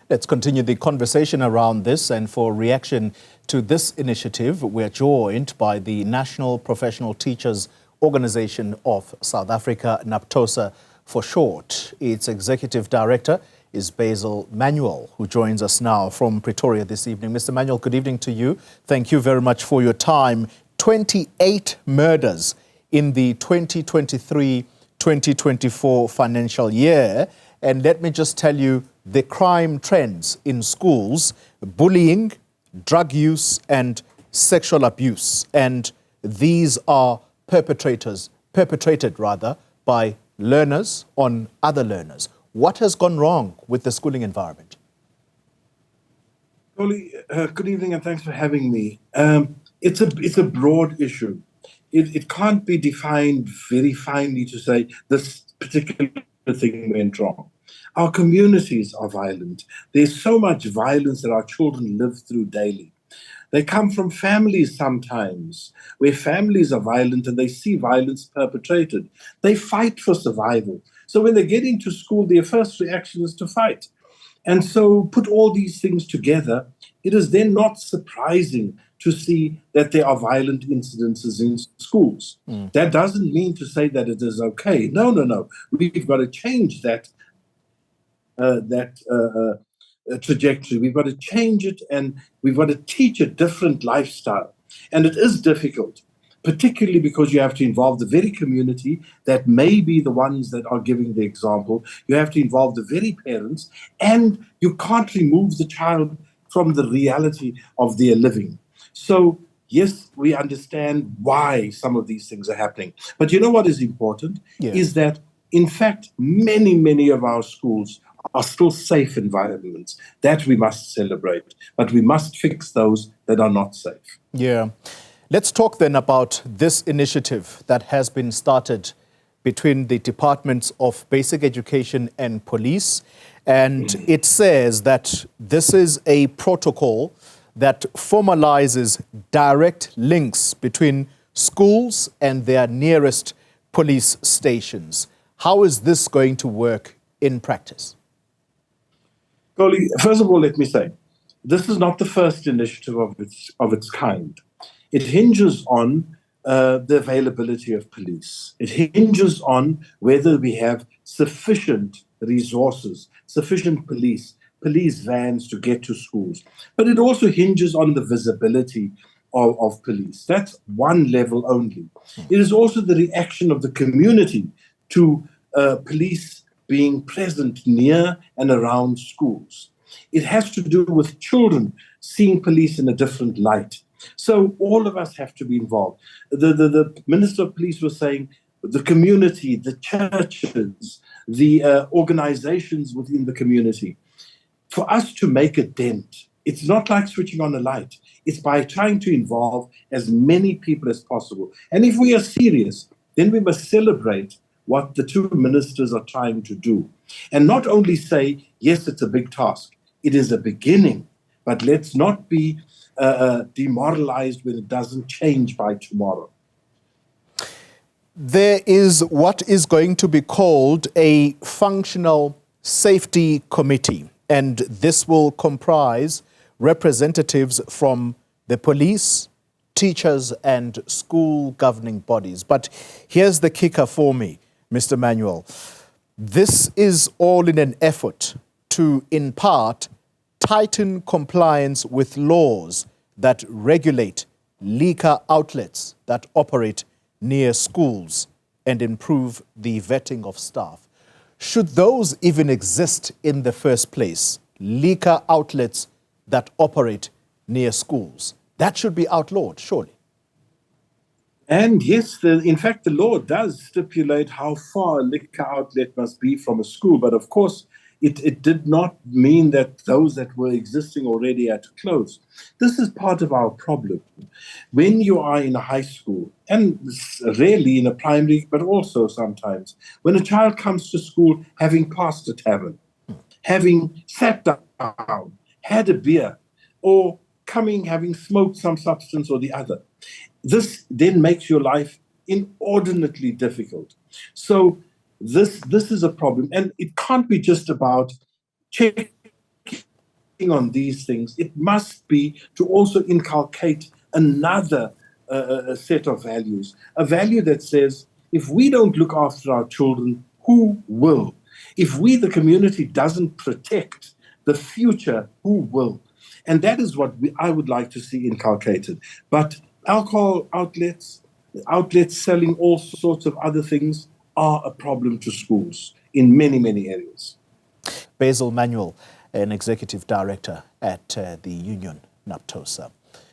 Let's continue the conversation around this, and for reaction to this initiative, we're joined by the National Professional Teachers Organization of South Africa, NAPTOSA for short. Its Executive Director is Basil Manuel, who joins us now from Pretoria this evening. Mr. Manuel, good evening to you. Thank you very much for your time. 28 murders in the 2023-2024 financial year. And let me just tell you, the crime trends in schools: bullying, drug use and sexual abuse. And these are perpetrated by learners on other learners. What has gone wrong with the schooling environment? Good evening and thanks for having me. It's a broad issue. It can't be defined very finely to say this particular thing went wrong. Our communities are violent. There's so much violence that our children live through daily. They come from families sometimes where families are violent and they see violence perpetrated. They fight for survival. So when they get into school, their first reaction is to fight. And so put all these things together, it is then not surprising to see that there are violent incidences in schools. That doesn't mean to say that it is okay. No. We've got to change that trajectory. We've got to change it, and we've got to teach a different lifestyle. And it is difficult, particularly because you have to involve the very community that may be the ones that are giving the example. You have to involve the very parents, and you can't remove the child from the reality of their living. So, yes, we understand why some of these things are happening. But you know what is important? Is that, in fact, many of our schools are still safe environments. That we must celebrate. But we must fix those that are not safe. Yeah. Let's talk then about this initiative that has been started between the Departments of Basic Education and Police. And it says that this is a protocol that formalizes direct links between schools and their nearest police stations. How is this going to work in practice? First of all, let me say, this is not the first initiative of its kind. It hinges on the availability of police. It hinges on whether we have sufficient resources, sufficient police vans to get to schools. But it also hinges on the visibility of police. That's one level only. It is also the reaction of the community to police being present near and around schools. It has to do with children seeing police in a different light. So all of us have to be involved. The Minister of Police was saying the community, the churches, the organizations within the community. For us to make a dent, it's not like switching on a light. It's by trying to involve as many people as possible. And if we are serious, then we must celebrate what the two ministers are trying to do. And not only say, yes, it's a big task. It is a beginning, but let's not be demoralized when it doesn't change by tomorrow. There is what is going to be called a functional safety committee, and this will comprise representatives from the police, teachers and school governing bodies. But here's the kicker for me, Mr. Manuel. This is all in an effort to, in part, tighten compliance with laws that regulate liquor outlets that operate near schools and improve the vetting of staff. Should those even exist in the first place, liquor outlets that operate near schools? That should be outlawed, surely. And yes, in fact, the law does stipulate how far a liquor outlet must be from a school. But of course, it did not mean that those that were existing already had to close. This is part of our problem. When you are in a high school, and rarely in a primary, but also sometimes, when a child comes to school having passed a tavern, having sat down, had a beer, or coming having smoked some substance or the other, this then makes your life inordinately difficult. So this is a problem, and it can't be just about checking on these things, it must be to also inculcate another set of values, a value that says, if we don't look after our children, who will? If we, the community, doesn't protect the future, who will? And that is what I would like to see inculcated. But alcohol outlets selling all sorts of other things are a problem to schools in many, many areas. Basil Manuel, an executive director at the union NAPTOSA.